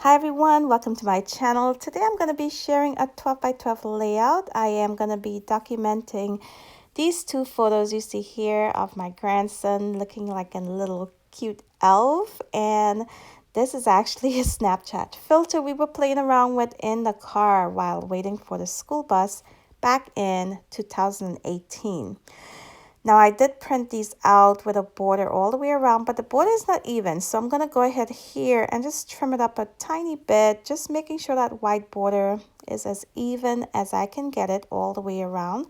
Hi everyone, welcome to my channel. Today I'm going to be sharing a 12 by 12 layout. I am going to be documenting these two photos you see here of my grandson looking like a little cute elf, and this is actually a Snapchat filter we were playing around with in the car while waiting for the school bus back in 2018. Now I did print these out with a border all the way around, but the border is not even. So I'm going to go ahead here and just trim it up a tiny bit, just making sure that white border is as even as I can get it all the way around.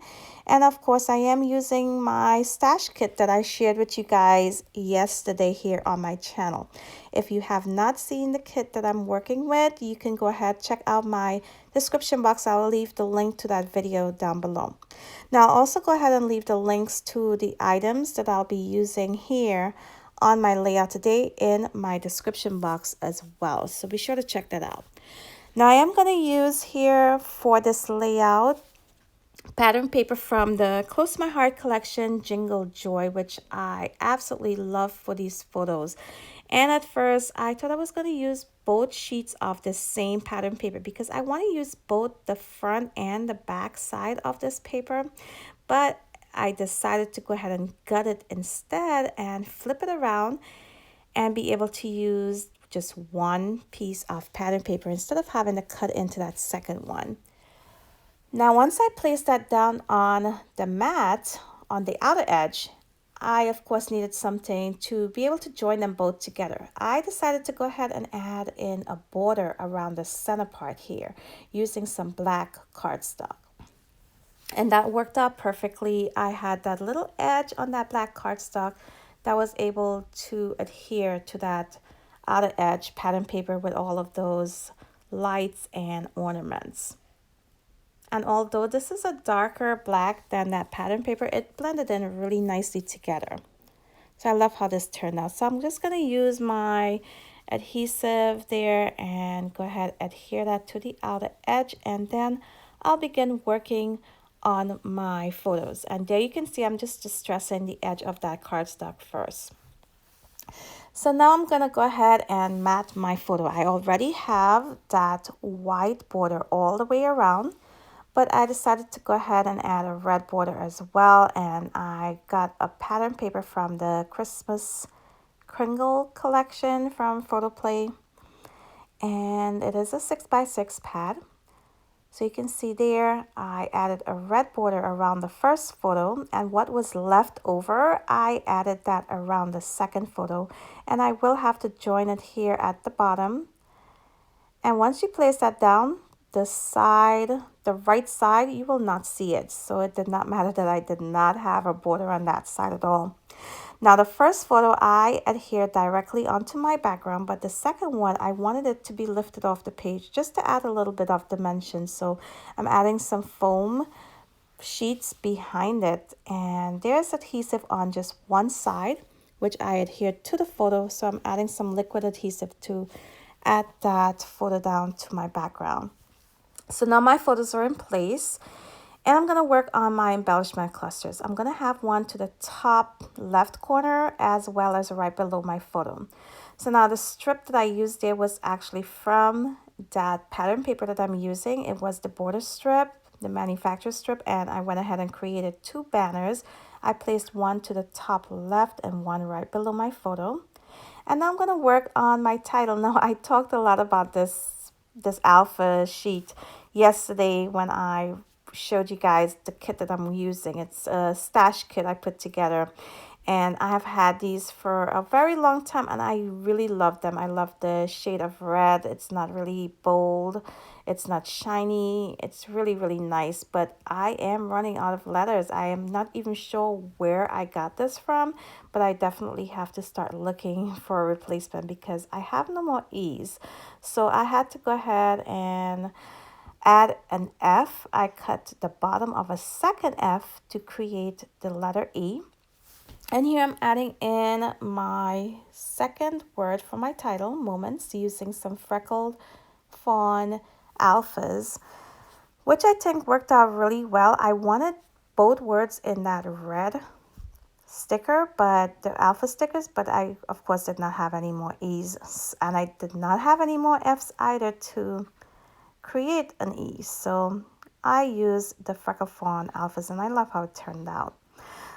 And of course, I am using my stash kit that I shared with you guys yesterday here on my channel. If you have not seen the kit that I'm working with, you can go ahead, check out my description box. I'll leave the link to that video down below. Now, I'll also go ahead and leave the links to the items that I'll be using here on my layout today in my description box as well. So be sure to check that out. Now, I am going to use here for this layout pattern paper from the Close to My Heart collection, Jingle Joy, which I absolutely love for these photos. And at first, I thought I was going to use both sheets of the same pattern paper because I want to use both the front and the back side of this paper. But I decided to go ahead and gut it instead and flip it around and be able to use just one piece of pattern paper instead of having to cut into that second one. Now, once I place that down on the mat on the outer edge, I of course needed something to be able to join them both together. I decided to go ahead and add in a border around the center part here using some black cardstock. And that worked out perfectly. I had that little edge on that black cardstock that was able to adhere to that outer edge pattern paper with all of those lights and ornaments. And although this is a darker black than that pattern paper, it blended in really nicely together. So I love how this turned out. So I'm just going to use my adhesive there and go ahead and adhere that to the outer edge. And then I'll begin working on my photos. And there you can see I'm just distressing the edge of that cardstock first. So now I'm going to go ahead and mat my photo. I already have that white border all the way around, but I decided to go ahead and add a red border as well. And I got a pattern paper from the Christmas Kringle collection from Photoplay. And it is a 6x6 pad. So you can see there, I added a red border around the first photo, and what was left over, I added that around the second photo. And I will have to join it here at the bottom. And once you place that down, the right side, you will not see it. So it did not matter that I did not have a border on that side at all. Now the first photo I adhered directly onto my background, but the second one I wanted it to be lifted off the page just to add a little bit of dimension. So I'm adding some foam sheets behind it, and there's adhesive on just one side, which I adhered to the photo. So I'm adding some liquid adhesive to add that photo down to my background. So now my photos are in place, and I'm going to work on my embellishment clusters. I'm going to have one to the top left corner as well as right below my photo. So now the strip that I used there was actually from that pattern paper that I'm using. It was the border strip, the manufacturer strip, and I went ahead and created two banners. I placed one to the top left and one right below my photo. And now I'm going to work on my title. Now, I talked a lot about this alpha sheet yesterday when I showed you guys the kit that I'm using. It's a stash kit I put together, and I have had these for a very long time, and I really love them. I love the shade of red. It's not really bold, it's not shiny, it's really, really nice, but I am running out of letters. I am not even sure where I got this from, but I definitely have to start looking for a replacement because I have no more E's. So I had to go ahead and add an F. I cut the bottom of a second F to create the letter E. And here I'm adding in my second word for my title, Moments, using some freckled fawn alphas, which I think worked out really well. I wanted both words in that red sticker, but the alpha stickers, but I of course did not have any more E's, and I did not have any more F's either to create an E. So I used the Freckle Fawn alphas, and I love how it turned out.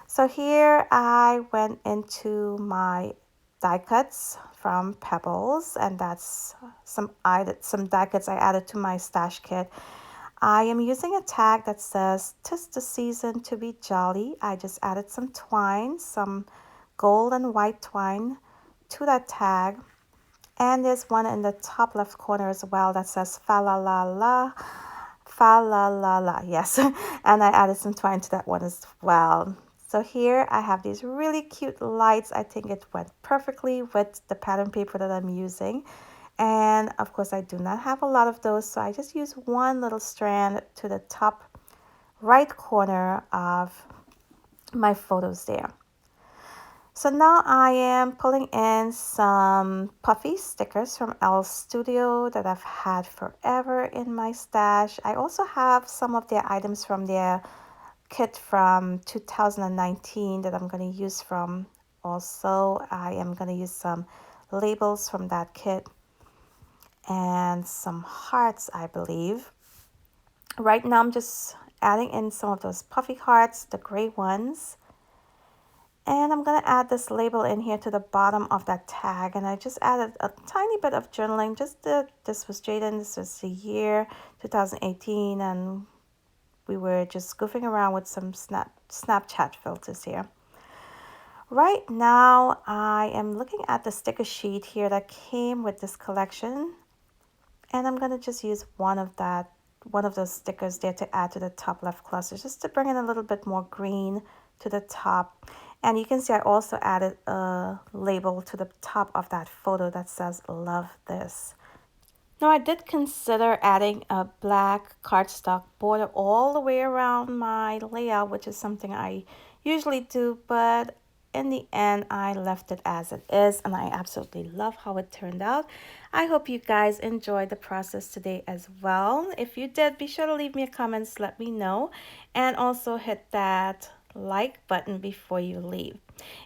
So here I went into my die cuts from Pebbles, and that's some die cuts I added to my stash kit. I am using a tag that says, "'Tis the season to be jolly." I just added some twine, some gold and white twine to that tag. And there's one in the top left corner as well that says fa la la la, fa la la la. Yes, and I added some twine to that one as well. So here I have these really cute lights. I think it went perfectly with the pattern paper that I'm using. And of course, I do not have a lot of those, so I just use one little strand to the top right corner of my photos there. So now I am pulling in some puffy stickers from Elle Studio that I've had forever in my stash. I also have some of their items from their kit from 2019 that I'm going to use from. Also, I am going to use some labels from that kit and some hearts, I believe. Right now I'm just adding in some of those puffy hearts, the gray ones. And I'm going to add this label in here to the bottom of that tag. And I just added a tiny bit of journaling. This was Jaden, this was the year 2018. And we were just goofing around with some Snapchat filters here. Right now I am looking at the sticker sheet here that came with this collection. And I'm going to just use one of those stickers there to add to the top left cluster, just to bring in a little bit more green to the top. And you can see I also added a label to the top of that photo that says, "Love this." Now I did consider adding a black cardstock border all the way around my layout, which is something I usually do, but in the end I left it as it is, and I absolutely love how it turned out. I hope you guys enjoyed the process today as well. If you did, be sure to leave me a comment, let me know, and also hit that like button before you leave.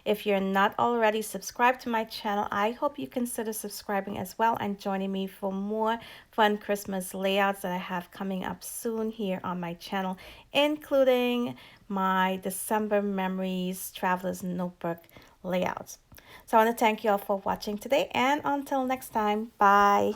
If you're not already subscribed to my channel, I hope you consider subscribing as well and joining me for more fun Christmas layouts that I have coming up soon here on my channel, including my December Memories Traveler's Notebook layouts. So I want to thank you all for watching today, and until next time, bye.